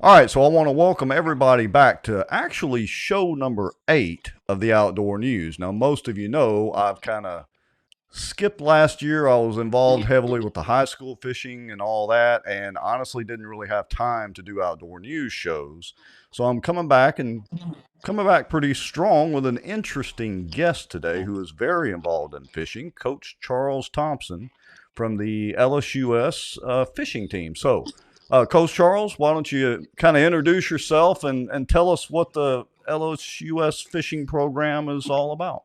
All right, so I want to welcome everybody back to actually show number 8 of the Outdoor News. Now, most of you know I've kind of skipped last year. I was involved heavily with the high school fishing and all that, and honestly didn't really have time to do outdoor news shows. So I'm coming back pretty strong with an interesting guest today who is very involved in fishing, Coach Charles Thompson from the LSUS fishing team. So, Coach Charles, why don't you kind of introduce yourself and tell us what the LSUS fishing program is all about?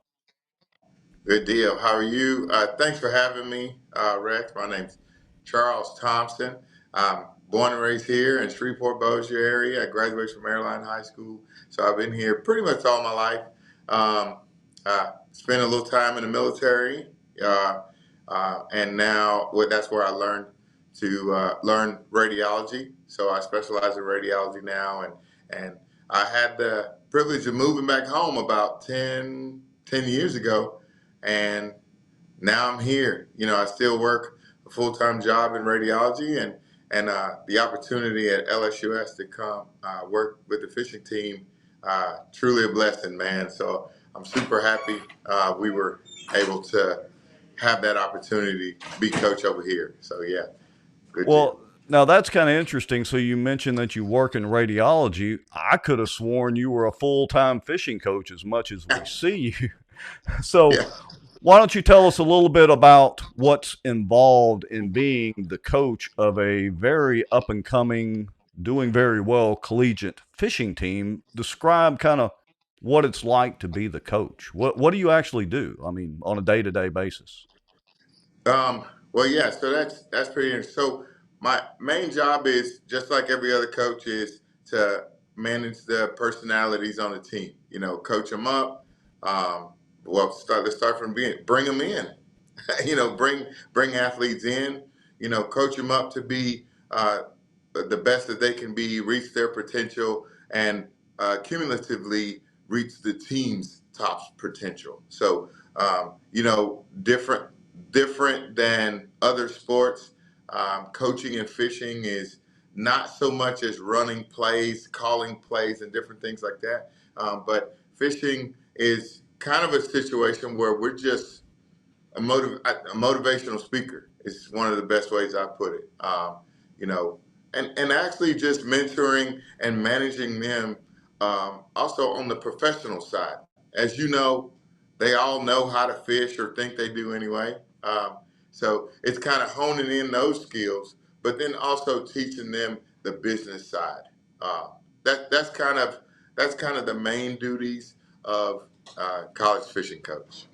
Good deal. How are you? Thanks for having me, Rex. My name's Charles Thompson. I'm born and raised here in Shreveport, Bossier area. I graduated from Maryland High School, so I've been here pretty much all my life. Spent a little time in the military, and now that's where I learned to learn radiology. So I specialize in radiology now, and I had the privilege of moving back home about ten years ago, and now I'm here. I still work a full-time job in radiology, and the opportunity at LSUS to come work with the fishing team, truly a blessing, man. So I'm super happy we were able to have that opportunity to be coach over here. So yeah, good deal. Well, now that's kind of interesting. So you mentioned that you work in radiology. I could have sworn you were a full time fishing coach as much as we see you. So Yeah. why don't you tell us a little bit about what's involved in being the coach of a very up and coming, doing very well collegiate fishing team? Describe kind of what it's like to be the coach. What do you actually do? I mean, on a day to day basis. Well, yeah. So that's pretty interesting. So my main job is just like every other coach is to manage the personalities on the team. Coach them up. Um, let's start from bring them in. Bring athletes in. Coach them up to be the best that they can be, reach their potential, and cumulatively reach the team's top potential. So different than other sports. Coaching and fishing is not so much as running plays, calling plays, and different things like that. But fishing is kind of a situation where we're just a motivational speaker. Is one of the best ways I put it. You know, and actually just mentoring and managing them. Also on the professional side, as you know, they all know how to fish or think they do anyway. So it's kind of honing in those skills, but then also teaching them the business side. Uh, that's kind of the main duties of college fishing coach.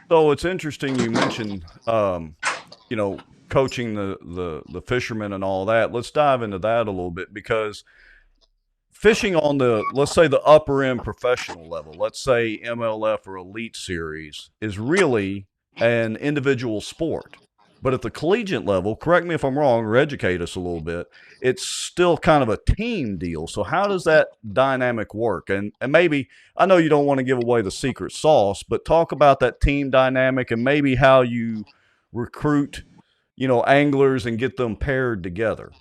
So it's interesting you mentioned, you know, coaching the fishermen and all that. Let's dive into that a little bit because fishing on the, let's say, the upper end professional level, let's say MLF or Elite Series, is really an individual sport. But at the collegiate level, correct me if I'm wrong or educate us a little bit, it's still kind of a team deal. So how does that dynamic work? And maybe I know you don't want to give away the secret sauce, but talk about that team dynamic and maybe how you recruit, anglers and get them paired together.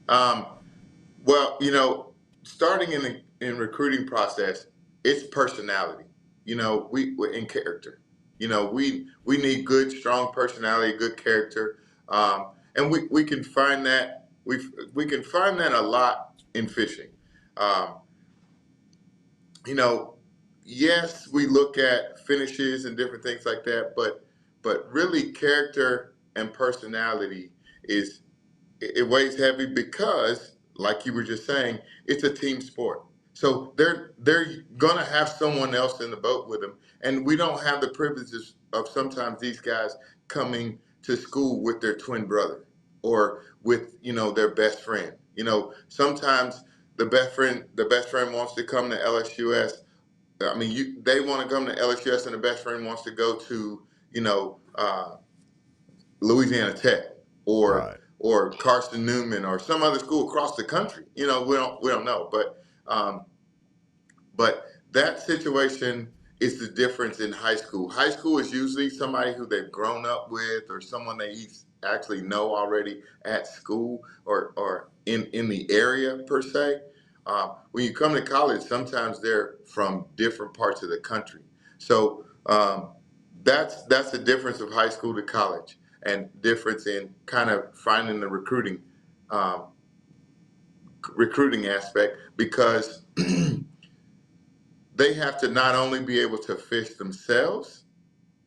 Um, well, starting in recruiting process, it's personality. We in character. We need good, strong personality, good character, and we can find that we can find that a lot in fishing. Um, you know, yes, we look at finishes and different things like that, but really character and personality is it weighs heavy because, like you were just saying, it's a team sport. So they're gonna have someone else in the boat with them, and we don't have the privileges of sometimes these guys coming to school with their twin brother or with their best friend. Sometimes the best friend wants to come to LSUS. I mean, they want to come to LSUS, and the best friend wants to go to Louisiana Tech or Right. or Carson Newman or some other school across the country. We don't know, but that situation is the difference in high school. High school is usually somebody who they've grown up with or someone they actually know already at school or in the area per se. When you come to college, sometimes they're from different parts of the country. So that's the difference of high school to college, and difference in kind of finding the um, recruiting aspect, because they have to not only be able to fish themselves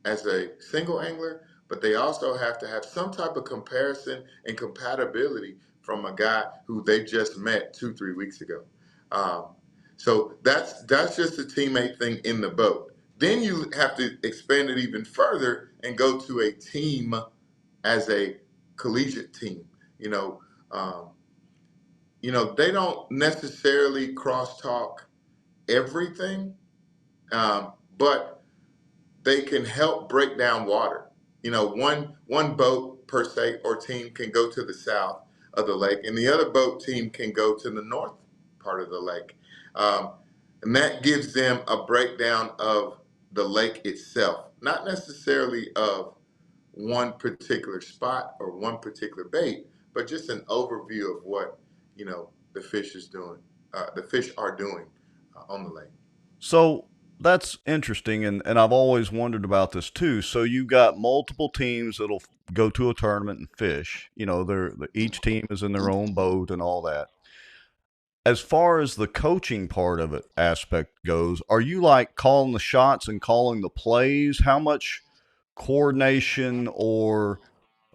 as a single angler, but they also have to have some type of comparison and compatibility from a guy who they just met 2, 3 weeks ago. Um, so that's just a teammate thing in the boat. Then you have to expand it even further and go to a team as a collegiate team. You know, um, they don't necessarily crosstalk everything, but they can help break down water. One boat per se or team can go to the south of the lake, and the other boat team can go to the north part of the lake, um, and that gives them a breakdown of the lake itself, not necessarily of one particular spot or one particular bait, but just an overview of what the fish is doing. The fish are doing on the lake. So that's interesting, and I've always wondered about this too. So you've got multiple teams that'll go to a tournament and fish. Each team is in their own boat and all that. As far as the coaching part of it aspect goes, are you like calling the shots and calling the plays? How much coordination or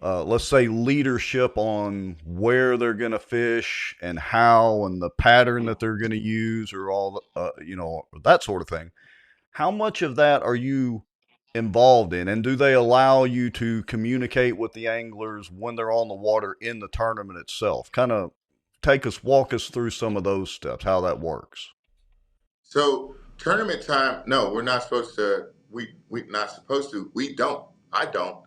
let's say leadership on where they're going to fish and how and the pattern that they're going to use or all that sort of thing? How much of that are you involved in, and do they allow you to communicate with the anglers when they're on the water in the tournament itself? Kind of walk us through some of those steps, how that works. So tournament time, no, we're not supposed to. We not supposed to. We don't. I don't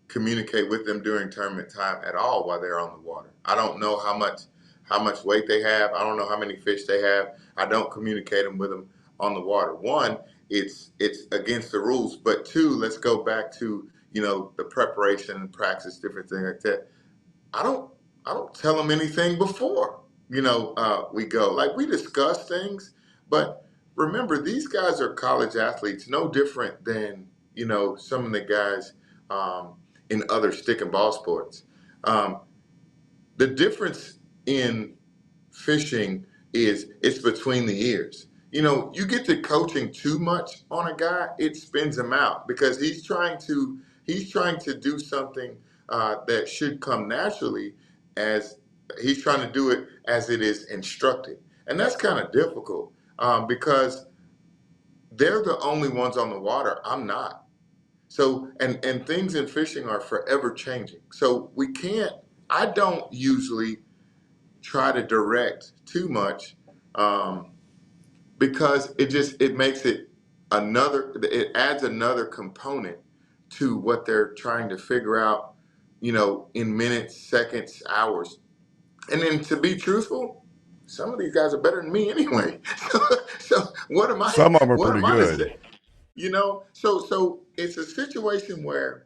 communicate with them during tournament time at all while they're on the water. I don't know how much weight they have. I don't know how many fish they have. I don't communicate them with them on the water. One, it's against the rules. But two, let's go back to the preparation and practice, different things like that. I don't I don't tell them anything before we go. Like, we discuss things, but remember, these guys are college athletes, no different than some of the guys in other stick and ball sports. Um, the difference in fishing is it's between the ears. You get to coaching too much on a guy, it spins him out because he's trying to do something that should come naturally, as he's trying to do it as it is instructed, and that's kind of difficult because they're the only ones on the water. I'm not. So and things in fishing are forever changing. So we can't. I don't usually try to direct too much um, because it makes it adds another component to what they're trying to figure out, in minutes, seconds, hours. And then, to be truthful, some of these guys are better than me anyway. So what am I Some of them are what pretty am I to good. say? So it's a situation where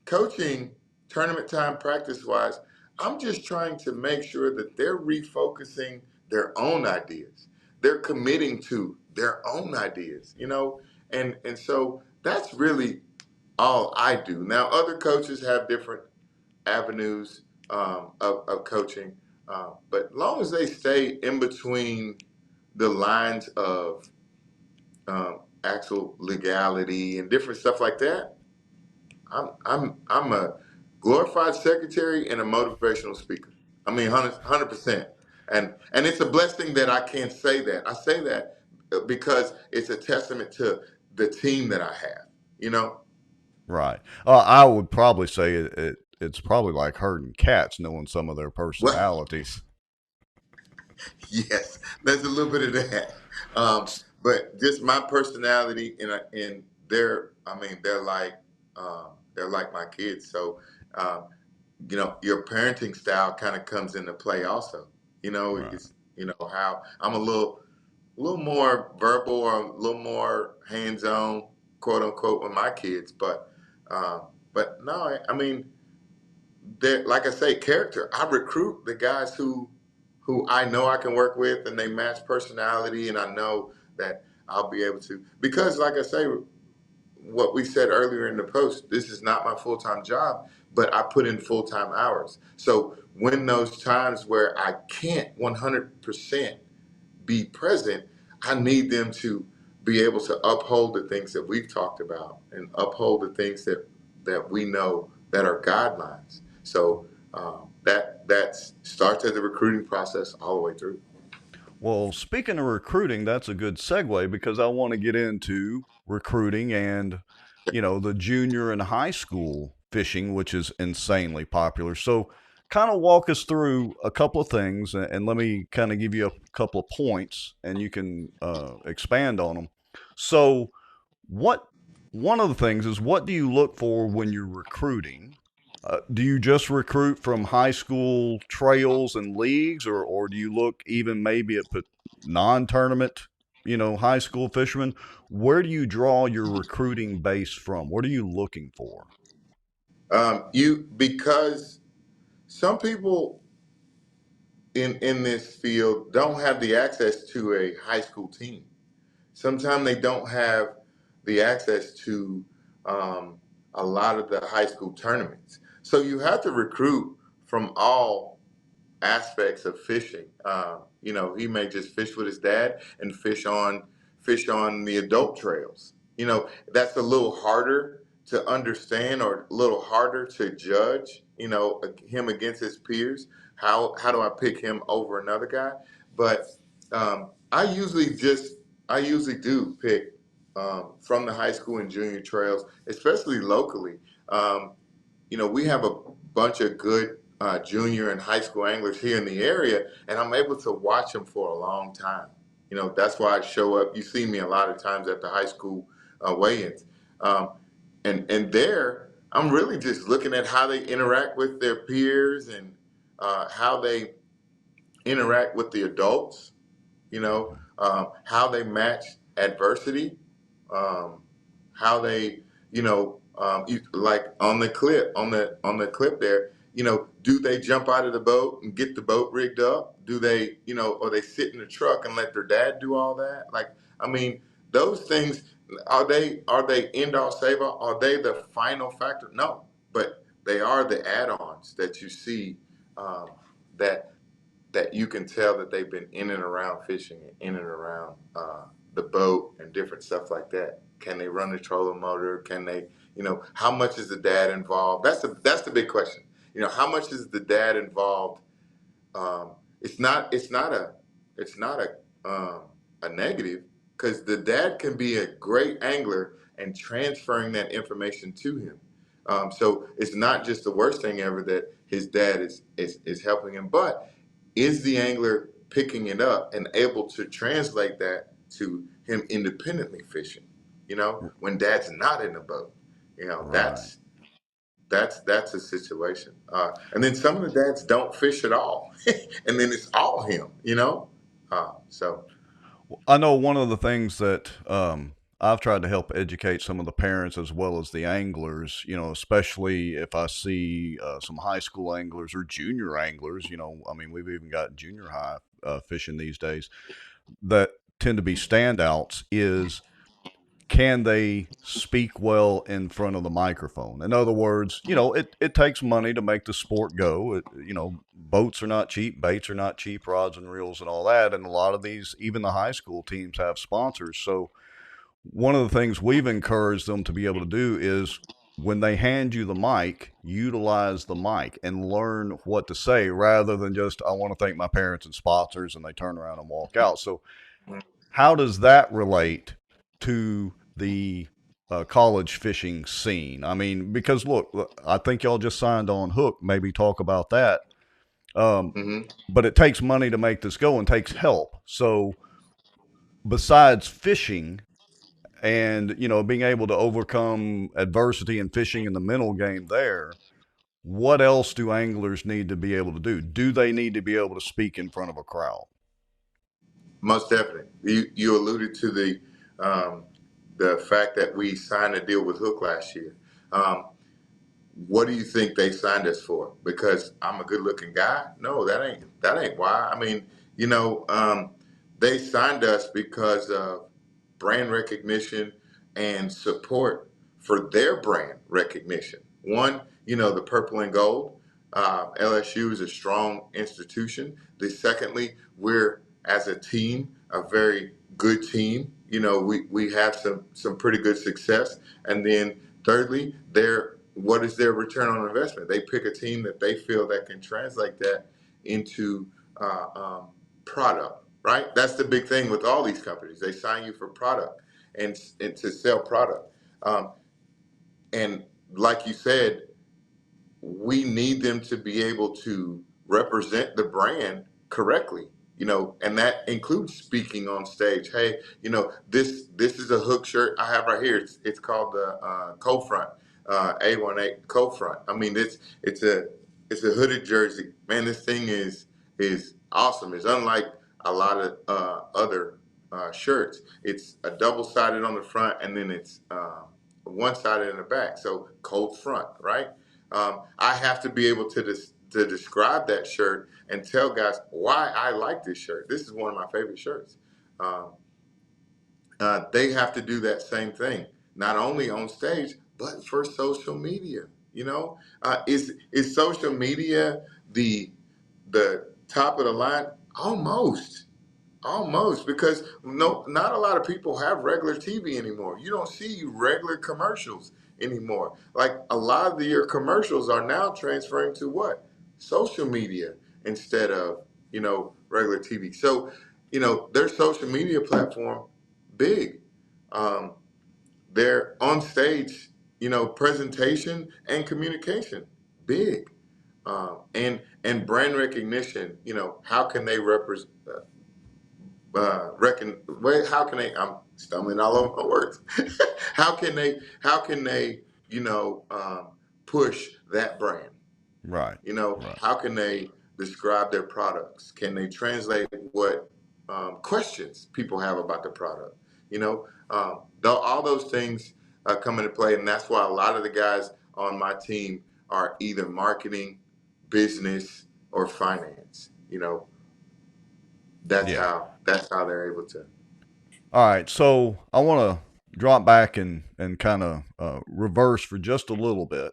coaching, tournament time, practice wise, I'm just trying to make sure that they're refocusing their own ideas. They're committing to their own ideas, and so that's really all I do. Now, other coaches have different avenues of coaching, but long as they stay in between the lines of actual legality and different stuff like that, I'm a glorified secretary and a motivational speaker. I mean, 100%. And it's a blessing that I can say that. I say that because it's a testament to the team that I have. You know. Right. I would probably say it's probably like herding cats, knowing some of their Well, personalities. yes, there's a little bit of that. But just my personality and I mean, they're like my kids. So, um, your parenting style kind of comes into play also. Right. It's how I'm a little more verbal or a little more hands-on, quote unquote, with my kids. But no, I mean. That, like I say, character. I recruit the guys who I know I can work with, and they match personality, and I know that I'll be able to. Because, like I say, what we said earlier in the post, this is not my full time job, but I put in full time hours. So when those times where I can't 100% be present, I need them to be able to uphold the things that we've talked about and uphold the things that we know that are guidelines. So that starts at the recruiting process all the way through. Well, speaking of recruiting, that's a good segue because I want to get into recruiting and, the junior and high school fishing, which is insanely popular. So, kind of walk us through a couple of things and let me kind of give you a couple of points and you can expand on them. So, what one of the things is what do you look for when you're recruiting? Do you just recruit from high school trails and leagues, or do you look even maybe at non-tournament, high school fishermen? Where do you draw your recruiting base from? What are you looking for? You because some people in this field don't have the access to a high school team. Sometimes they don't have the access to um, a lot of the high school tournaments. So you have to recruit from all aspects of fishing. He may just fish with his dad and fish on the adult trails. That's a little harder to understand or a little harder to judge. Him against his peers. How do I pick him over another guy? But I usually do pick from the high school and junior trails, especially locally. Um, we have a bunch of good junior and high school anglers here in the area, and I'm able to watch them for a long time. That's why I show up. You see me a lot of times at the high school weigh-ins, um, and there I'm really just looking at how they interact with their peers and how they interact with the adults. How they match adversity, um, how they, like on the clip there, do they jump out of the boat and get the boat rigged up? Do they, or they sit in the truck and let their dad do all that? Like, I mean, those things are they end all save all? Are they the final factor? No, but they are the add-ons that you see um, that that you can tell that they've been in and around fishing and in and around the boat and different stuff like that. Can they run the trolling motor? Can they, how much is the dad involved? That's the big question. How much is the dad involved? Um, it's not a a negative because the dad can be a great angler and transferring that information to him. So it's not just the worst thing ever that his dad is helping him, but is the angler picking it up and able to translate that to him independently fishing? When dad's not in the boat, Right. that's a situation. And then some of the dads don't fish at all, and then it's all him. So I know one of the things that I've tried to help educate some of the parents as well as the anglers, especially if I see some high school anglers or junior anglers, I mean, we've even got junior high fishing these days that tend to be standouts is can they speak well in front of the microphone? In other words, it takes money to make the sport go. Boats are not cheap, baits are not cheap, rods and reels and all that. And a lot of these, even the high school teams have sponsors. So one of the things we've encouraged them to be able to do is when they hand you the mic, utilize the mic and learn what to say rather than just, I want to thank my parents and sponsors, and they turn around and walk out. So how does that relate to the college fishing scene? I mean, because look, I think y'all just signed on Hook. Maybe talk about that. Um, mhm. but it takes money to make this go and takes help. So besides fishing and being able to overcome adversity and fishing in the mental game there, what else do anglers need to be able to do? Do they need to be able to speak in front of a crowd? Most definitely. You alluded to the fact that we signed a deal with Hook last year. Um, what do you think they signed us for? Because I'm a good looking guy? No, that ain't why. I mean, you know, they signed us because of brand recognition and support for their brand recognition. One, you know, the purple and gold. LSU is a strong institution. Secondly, we're as a team a very good team. You know, we have some pretty good success. And then thirdly, what is their return on investment? They pick a team that they feel that can translate that into uh, um, product, right? That's the big thing with all these companies. They sign you for product and to sell product. Um, and like you said, we need them to be able to represent the brand correctly, you know, and that includes speaking on stage. Hey, you know, this is a hook shirt I have right here. It's called the cold front, A18 cold front. I mean, it's a hooded jersey. Man, this thing is awesome. It's unlike a lot of other shirts. It's a double sided on the front, and then it's one sided in the back. So cold front, right? I have to be able to describe that shirt and tell guys why I like this shirt. This is one of my favorite shirts. Um, they have to do that same thing, not only on stage but for social media. You know, is social media the top of the line? Almost, because no, not a lot of people have regular TV anymore. You don't see regular commercials anymore. Like a lot of your commercials are now transferring to what? Social media instead of, you know, regular TV. So, you know, their social media platform, big. Um, their on stage, you know, presentation and communication, big. And brand recognition, you know, how can they represent? How can they? I'm stumbling all over my words. How can they, you know, push that brand? Right. You know, Right. how can they describe their products? Can they translate what questions people have about the product? You know, all those things come into play, and that's why a lot of the guys on my team are either marketing, business, or finance. You know, Yeah. that's how they're able to. All right. So I want to drop back and kind of reverse for just a little bit.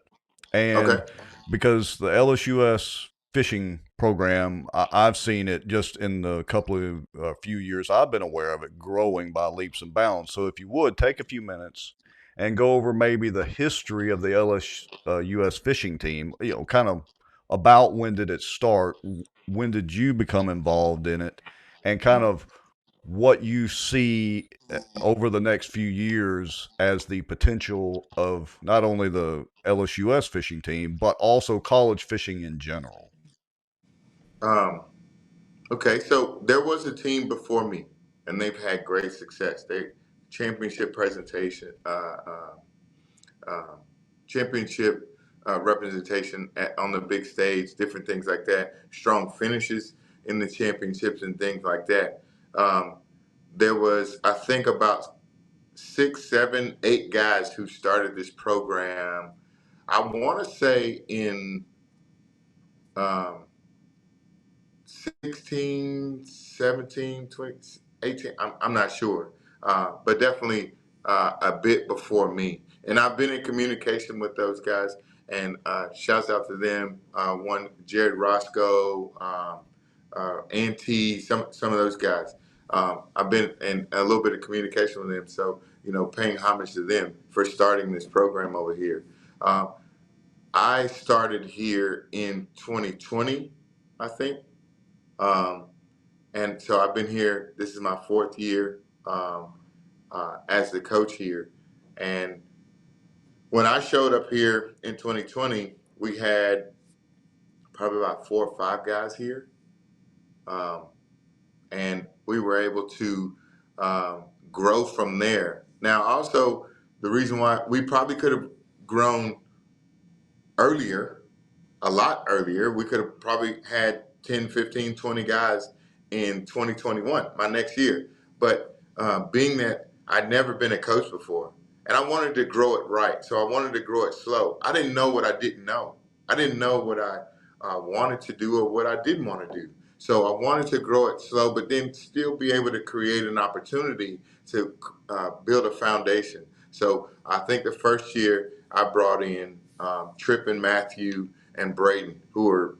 Okay. And because the LSUS fishing program, I've seen it just in the couple of few years I've been aware of it growing by leaps and bounds. So if you would take a few minutes and go over maybe the history of the LSUS fishing team, you know, kind of about when did it start? When did you become involved in it? And kind of what you see over the next few years as the potential of not only the LSUS fishing team, but also college fishing in general. Um, okay. So there was a team before me, and they've had great success. They championship presentation, um, championship representation on the big stage, different things like that. Strong finishes in the championships and things like that. Um, there was, I think, about 6, 7, 8 guys who started this program. I want to say in um, 16, 17, 20, 18. I'm not sure, but definitely a bit before me. And I've been in communication with those guys, and shouts out to them. One, Jared Roscoe, Ant, some of those guys. I've been in a little bit of communication with them, so you know, paying homage to them for starting this program over here. Uh, I started here in 2020, I think. Um, and so I've been here. This is my fourth year as the coach here. And when I showed up here in 2020, we had probably about 4 or 5 guys here. Um, and we were able to grow from there. Now, also, the reason why we probably could have grown earlier, a lot earlier, we could have probably had 10, 15, 20 guys in 2021, my next year. But being that I'd never been a coach before, and I wanted to grow it right. So I wanted to grow it slow. I didn't know what I didn't know. I didn't know what I wanted to do or what I didn't want to do. So I wanted to grow it slow, but then still be able to create an opportunity to build a foundation. So I think the first year I brought in Tripp and Matthew and Braden, who are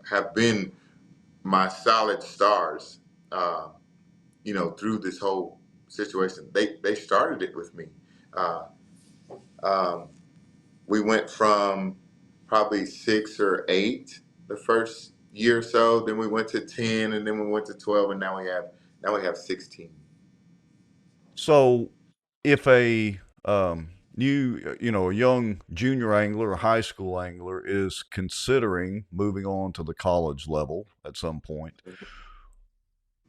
have been my solid stars. Through this whole situation. They started it with me. Uh, um, we went from probably 6 or 8 the first year or so. Then we went to 10, and then we went to 12, and now we have 16. So, if a a young junior angler or high school angler is considering moving on to the college level at some point,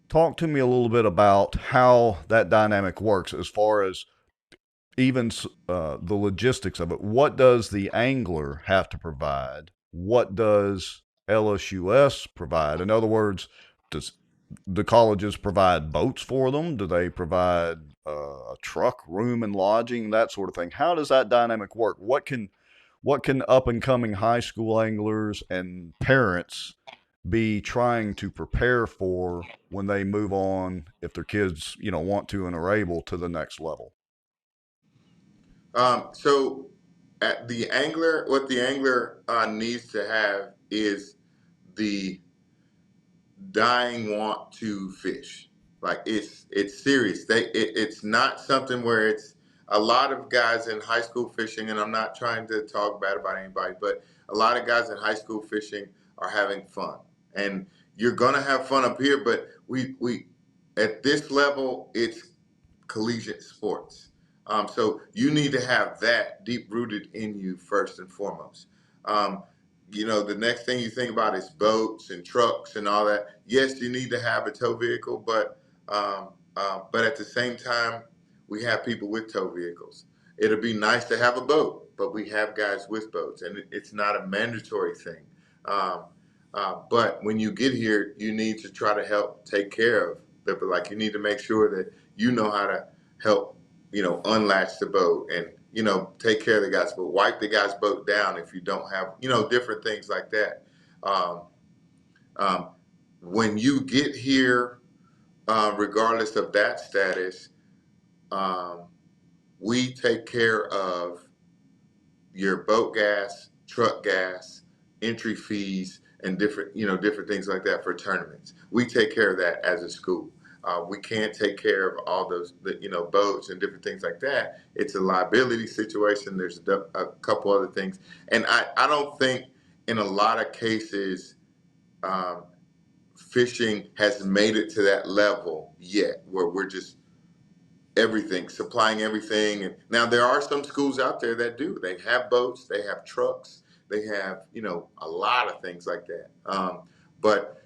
talk to me a little bit about how that dynamic works as far as even the logistics of it. What does the angler have to provide? What does LSUS provide? In other words, does the colleges provide boats for them? Do they provide a truck, room, and lodging, that sort of thing? How does that dynamic work? What can up and coming high school anglers and parents be trying to prepare for when they move on, if their kids want to and are able, to the next level? So, at the angler, what the angler needs to have is the dying want to fish. Like it's serious. It's not something where it's a lot of guys in high school fishing, and I'm not trying to talk bad about anybody, but a lot of guys in high school fishing are having fun, and you're gonna have fun up here. But we at this level, it's collegiate sports. So you need to have that deep rooted in you first and foremost. Um, the next thing you think about is boats and trucks and all that. Yes, you need to have a tow vehicle, but at the same time, we have people with tow vehicles. It'll be nice to have a boat, but we have guys with boats, and it's not a mandatory thing. Um, but when you get here, you need to try to help take care of the, like you need to make sure that you know how to help, unlatch the boat and, take care of the guy's boat, wipe the guy's boat down if you don't have, different things like that. Um, um, when you get here, regardless of that status, um, we take care of your boat gas, truck gas, entry fees, and different things like that for tournaments. We take care of that as a school. We can't take care of all those, boats and different things like that. It's a liability situation. There's a couple other things, and I don't think in a lot of cases um, fishing has made it to that level yet, where we're just everything, supplying everything. And now there are some schools out there that do. They have boats, they have trucks, they have, a lot of things like that. But,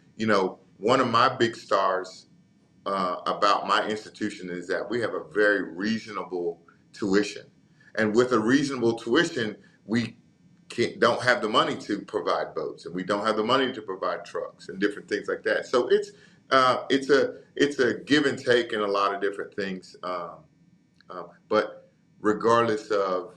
one of my big stars about my institution is that we have a very reasonable tuition. And with a reasonable tuition, we don't have the money to provide boats, and we don't have the money to provide trucks and different things like that. So it's a give and take in a lot of different things. But regardless of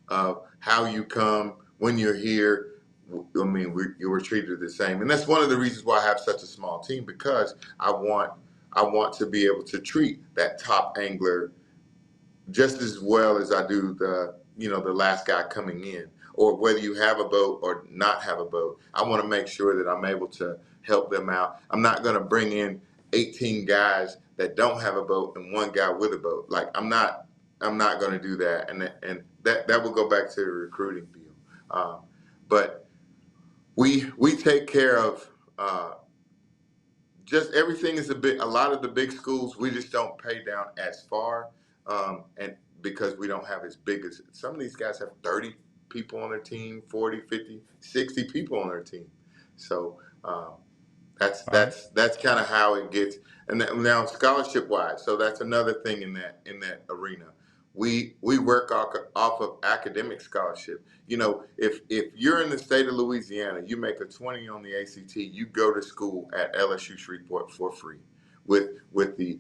how you come, when you're here, I mean, you were treated the same, and that's one of the reasons why I have such a small team, because I want to be able to treat that top angler just as well as I do the last guy coming in, or whether you have a boat or not have a boat. I want to make sure that I'm able to help them out. I'm not going to bring in 18 guys that don't have a boat and one guy with a boat. Like I'm not going to do that, and that will go back to the recruiting deal. But we take care of just everything. Is a lot of the big schools, we just don't pay down as far, and because we don't have as big as some of these guys have 30 people on their team, 40, 50, 60 people on their team. So that's All right. that's that's kind of how it gets. And now scholarship wise, so that's another thing in that arena. We work off of academic scholarship. If you're in the state of Louisiana, you make a 20 on the ACT, you go to school at LSU Shreveport for free with the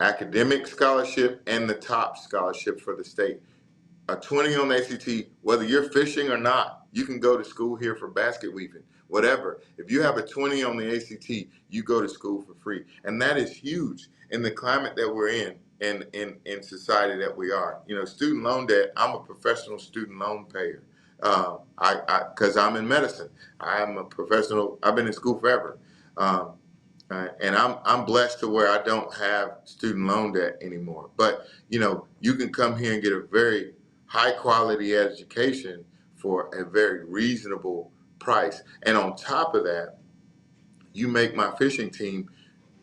academic scholarship and the top scholarship for the state. A 20 on the ACT, whether you're fishing or not, you can go to school here for basket weaving, whatever. If you have a 20 on the ACT, you go to school for free. And that is huge in the climate that we're in and in society that we are. You know, student loan debt, I'm a professional student loan payer. Because I'm in medicine. I'm a professional, I've been in school forever. Um, and I'm blessed to where I don't have student loan debt anymore. But you know, you can come here and get a very high quality education for a very reasonable price. And on top of that, you make my fishing team.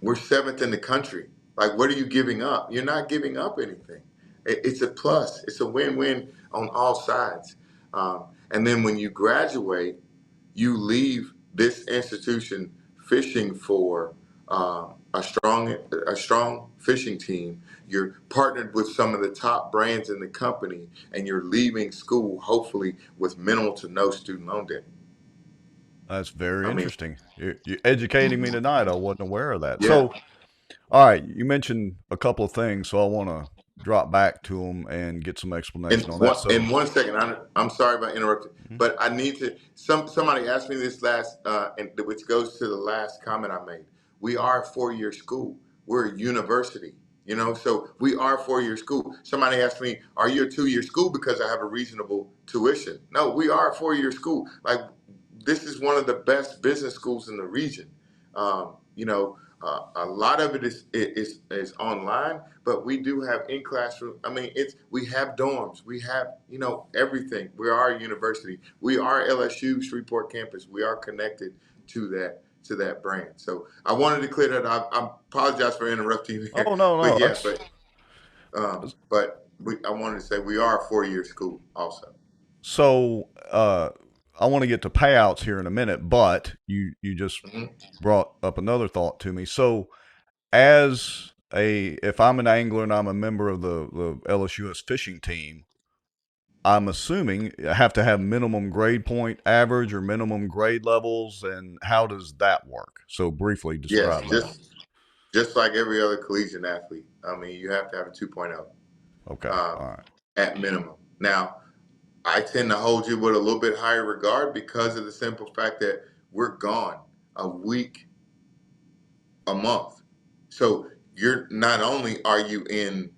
We're seventh in the country. Like, what are you giving up? You're not giving up anything. It's a plus. It's a win-win on all sides. And then when you graduate, you leave this institution fishing for a strong fishing team. You're partnered with some of the top brands in the company, and you're leaving school hopefully with minimal to no student loan debt. That's very I mean, interesting. You're educating me tonight. I wasn't aware of that. yeah. So, all right, you mentioned a couple of things, so I want to drop back to them and get some In explanation on that. one, So, in 1 second, I'm sorry about interrupting, mhm. but I need to. Somebody asked me this last, and which goes to the last comment I made. We are a 4-year school. We're a university, you know. So we are a 4-year school. Somebody asked me, "Are you a 2-year school because I have a reasonable tuition?" No, we are a 4-year school. Like, this is one of the best business schools in the region. You know, a lot of it is online, but we do have in classroom. I mean, we have dorms, we have everything. We are a university. We are LSU Shreveport campus. We are connected to that brand. So I wanted to clear that. I apologize for interrupting you Oh here, no, but no, yeah, that's I wanted to say we are a 4-year school also. so. I want to get to payouts here in a minute, but you just Hmm. brought up another thought to me. So, as a if I'm an angler and I'm a member of the LSUS fishing team, I'm assuming I have to have minimum grade point average or minimum grade levels, and how does that work? So briefly Yes, describe that. just like every other collegiate athlete. I mean, you have to have a 2.0 Okay, um, all right. at minimum. Now, I tend to hold you with a little bit higher regard because of the simple fact that we're gone a week, a month. So you're not only are you in,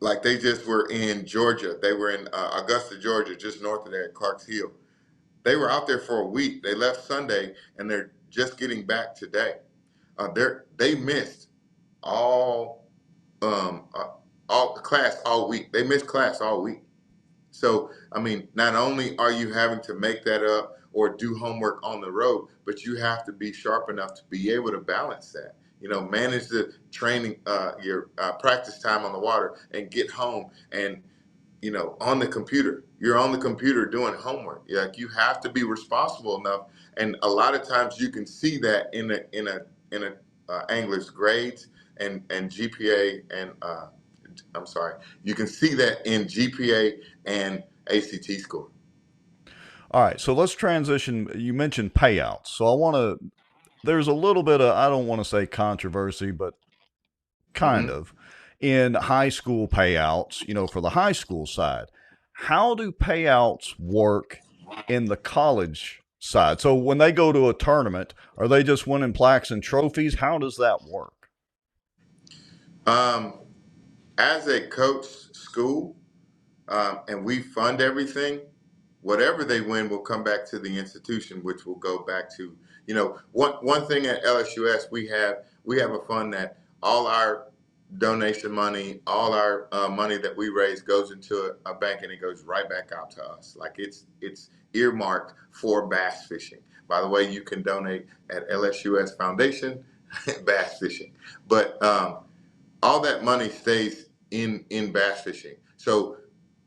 like, they just were in Georgia. They were in Augusta, Georgia, just north of there at Clarks Hill. They were out there for a week. They left Sunday and they're just getting back today. They missed all um, uh, all class all week. They missed class all week. So, I mean, not only are you having to make that up or do homework on the road, but you have to be sharp enough to be able to balance that. You know, manage the training, your practice time on the water, and get home and on the computer. You're on the computer doing homework. Like, you have to be responsible enough, and a lot of times you can see that in a angler's grades and GPA and I'm sorry, you can see that in GPA and ACT score. All right, so let's transition. You mentioned payouts, so I want to. There's a little bit of I don't want to say controversy, but kind Hmm. of in high school payouts. For the high school side, how do payouts work in the college side? So when they go to a tournament, are they just winning plaques and trophies? How does that work? Um, as a coach school, and we fund everything, whatever they win will come back to the institution, which will go back to, one thing at LSUS, we have a fund that all our donation money, all our money that we raise goes into a bank and it goes right back out to us. Like, it's earmarked for bass fishing. By the way, you can donate at LSUS Foundation bass fishing, but all that money stays in bass fishing. So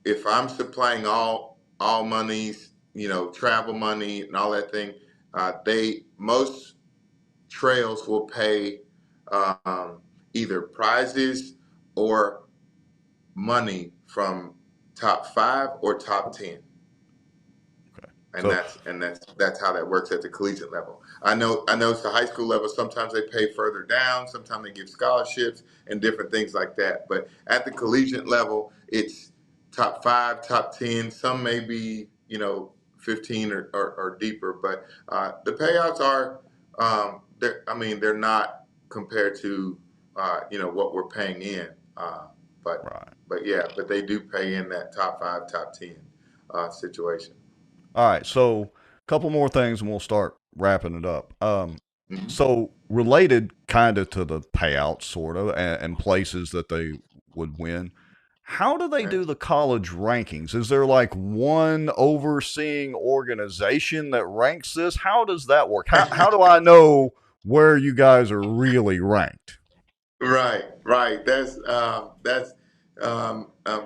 if I'm supplying all monies, travel money and all that thing, they most trails will pay um, either prizes or money from top 5 or top 10, and So that's how that works at the collegiate level. I know it's the high school level. Sometimes they pay further down. Sometimes they give scholarships and different things like that. But at the collegiate level, it's top 5, top 10. Some may be 15 or deeper. But the payouts are they're not compared to what we're paying in. But Right. but they do pay in that top 5, top 10 situation. All right. So, a couple more things and we'll start wrapping it up. Mhm. So related kind of to the payouts, sort of, and places that they would win. How do they Okay. do the college rankings? Is there like one overseeing organization that ranks this? How does that work? How do I know where you guys are really ranked? Right, right. That's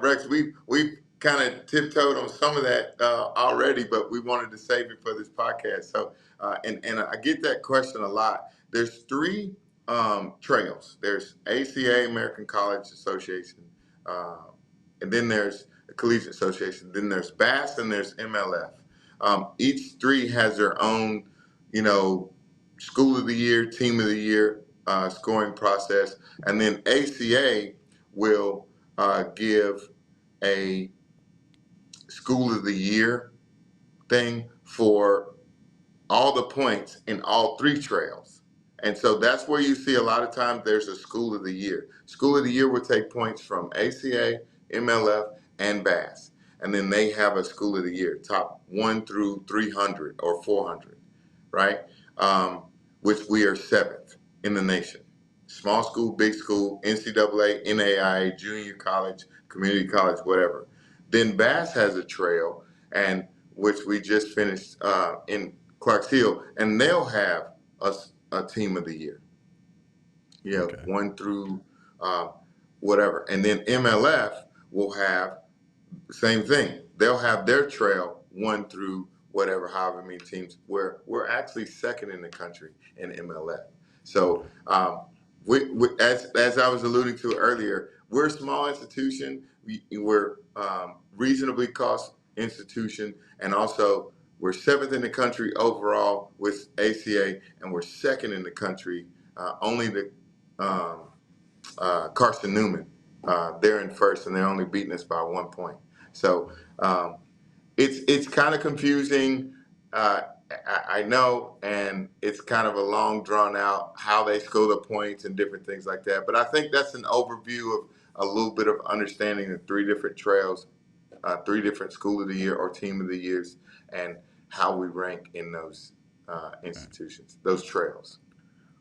Rex. We've kind of tiptoed on some of that already, but we wanted to save it for this podcast. So, and I get that question a lot. There's three trails. There's ACA, American College Association, uh, and then there's the Collegiate Association. Then there's BASS, and there's MLF. Each three has their own, you know, school of the year, team of the year scoring process, and then ACA will give a school of the year thing for all the points in all three trails. And so that's where you see a lot of times there's a school of the year. School of the year will take points from ACA, MLF, and BASS. And then they have a school of the year, top 1 through 300 or 400, right? Um, which we are seventh in the nation. Small school, big school, NCAA, NAIA, junior college, community college, whatever. Then BASS has a trail, and which we just finished in Clarks Hill, and they'll have a team of the year. You have Okay. 1 through uh, whatever, and then MLF will have the same thing. They'll have their trail 1 through whatever, however many teams. Where we're actually second in the country in MLF. So as I was alluding to earlier, we're a small institution. We're reasonably cost institution, and also we're seventh in the country overall with ACA, and we're second in the country. Only the Carson Newman. They're in first, and they're only beating us by 1 point. So it's kind of confusing. I know, and it's kind of a long drawn out how they score the points and different things like that. But I think that's an overview of a little bit of understanding the three different trails, three different school of the year or team of the years, and how we rank in those institutions, those trails.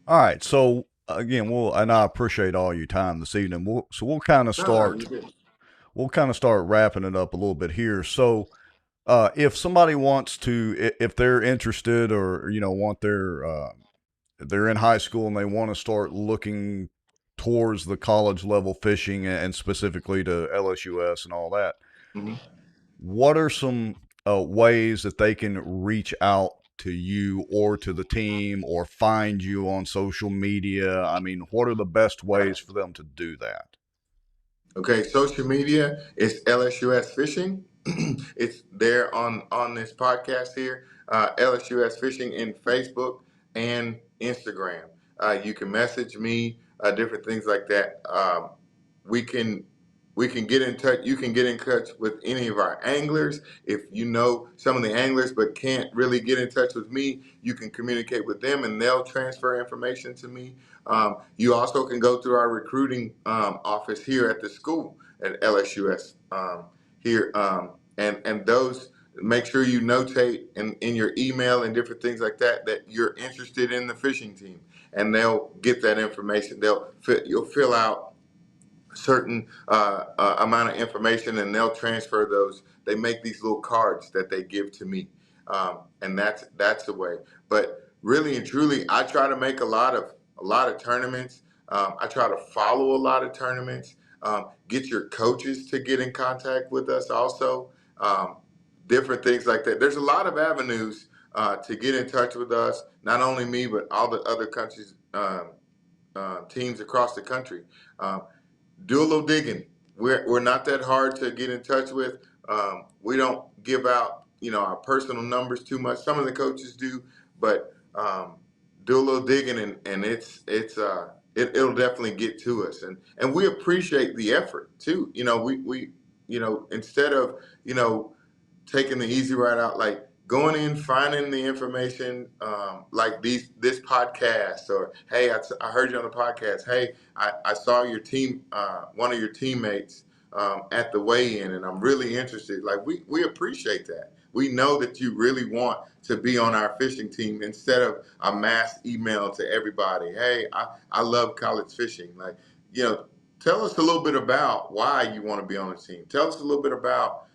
All right. So again, and I appreciate all your time this evening. We'll kind of No, you start. did. We'll kind of start wrapping it up a little bit here. So, if somebody wants to, if they're interested, or want they're in high school and they want to start looking towards the college level fishing and specifically to LSUS and all that, Mhm. what are some ways that they can reach out to you or to the team or find you on social media? I mean, what are the best ways for them to do that? Okay, social media is LSUS Fishing. It's there on this podcast here. LSUS Fishing in Facebook and Instagram. You can message me, different things like that. We can we can get in touch. You can get in touch with any of our anglers. If you know some of the anglers but can't really get in touch with me, you can communicate with them and they'll transfer information to me. You also can go through our recruiting office here at the school at LSUS here, and those make sure you notate in your email and different things like that that you're interested in the fishing team, and they'll get that information. You'll fill out certain amount of information and they'll transfer those. They make these little cards that they give to me, and that's the way. But really and truly, I try to make a lot of tournaments. I try to follow a lot of tournaments. Get your coaches to get in contact with us also. um, Different things like that. There's a lot of avenues to get in touch with us, not only me but all the other countries, teams across the country. um, do a little digging. We're not that hard to get in touch with. We don't give out our personal numbers too much. Some of the coaches do, but do a little digging, and it'll definitely get to us, and we appreciate the effort too. We instead of taking the easy route out, like going in, finding the information, like this podcast, or hey, I heard you on the podcast. Hey, I saw your team, one of your teammates at the weigh-in, and I'm really interested. Like we appreciate that. We know that you really want to be on our fishing team instead of a mass email to everybody. Hey, I love college fishing. Like, tell us a little bit about why you want to be on the team. Tell us a little bit about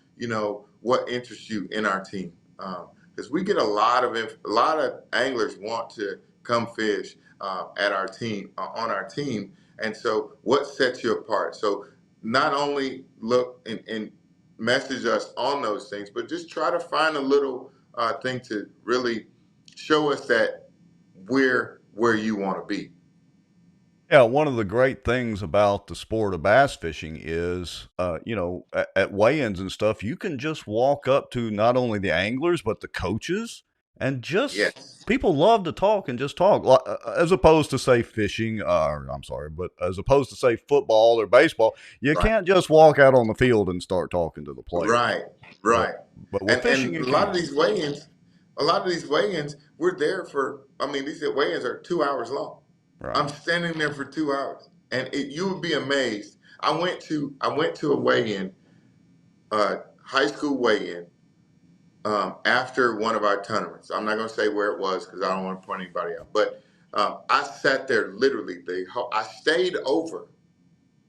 what interests you in our team, because we get a lot of anglers want to come fish at our team, on our team. And so what sets you apart? So not only look and message us on those things, but just try to find a little thing to really show us that we're where you want to be. Yeah, one of the great things about the sport of bass fishing is, at weigh-ins and stuff, you can just walk up to not only the anglers but the coaches, and just Yes. people love to talk and just talk, as opposed to say fishing. Or I'm sorry, but as opposed to say football or baseball, you Right. can't just walk out on the field and start talking to the players. Right. But Right. but with fishing, And you can. a lot of these weigh-ins, we're there for. I mean, these weigh-ins are 2 hours long. Right. I'm standing there for 2 hours, and you would be amazed. I went to a weigh-in, high school weigh-in, after one of our tournaments. I'm not going to say where it was because I don't want to point anybody out. But I sat there literally. I stayed over.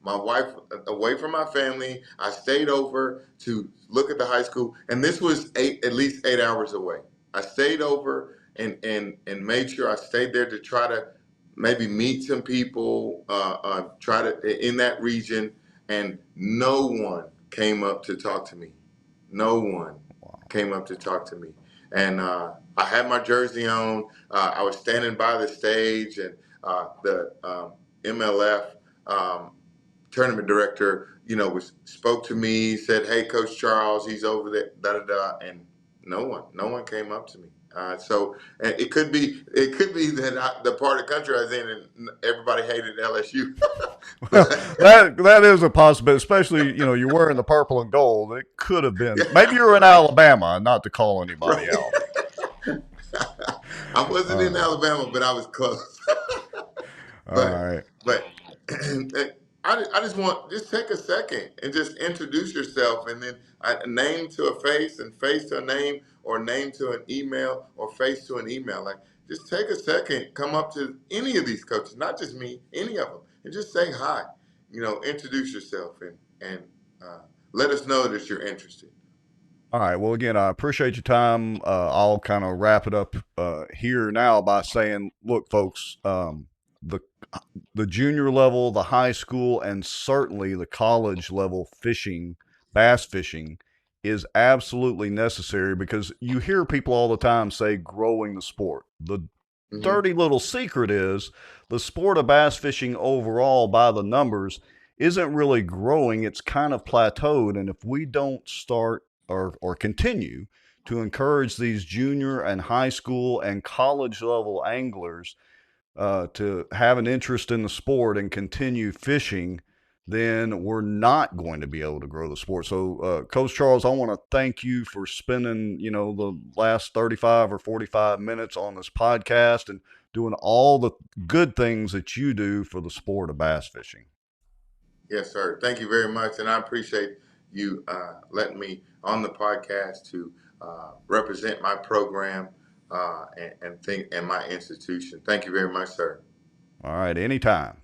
My wife, away from my family, I stayed over to look at the high school, and this was at least 8 hours away. I stayed over and made sure I stayed there to try to maybe meet some people, try to in that region, and no one came up to talk to me. No one came up to talk to me, and I had my jersey on. I was standing by the stage, and the MLF. Tournament director, spoke to me, said, "Hey, Coach Charles, he's over there," da da da, and no one came up to me. So it could be that the part of the country I was in, and everybody hated LSU. Well, But that is a possibility, especially you're wearing the purple and gold. It could have been maybe you're in right, Alabama, not to call anybody right. out. I wasn't All in right, Alabama, but I was close. all But right. but I just take a second and just introduce yourself, and then a name to a face, and face to a name, or name to an email, or face to an email. Like, just take a second, come up to any of these coaches, not just me, any of them, and just say hi. Introduce yourself, and uh, let us know that you're interested. All right. Well, again, I appreciate your time. I'll kind of wrap it up here now by saying, look, folks, the the junior level, the high school, and certainly the college level fishing, bass fishing, is absolutely necessary because you hear people all the time say growing the sport. The Hmm. dirty little secret is the sport of bass fishing overall, by the numbers, isn't really growing. It's kind of plateaued. And if we don't start or continue to encourage these junior and high school and college level anglers to have an interest in the sport and continue fishing, then we're not going to be able to grow the sport. So, Coach Charles, I want to thank you for spending, the last 35 or 45 minutes on this podcast and doing all the good things that you do for the sport of bass fishing. Yes, sir. Thank you very much, and I appreciate you letting me on the podcast to represent my program and my institution. Thank you very much, sir. All right, anytime.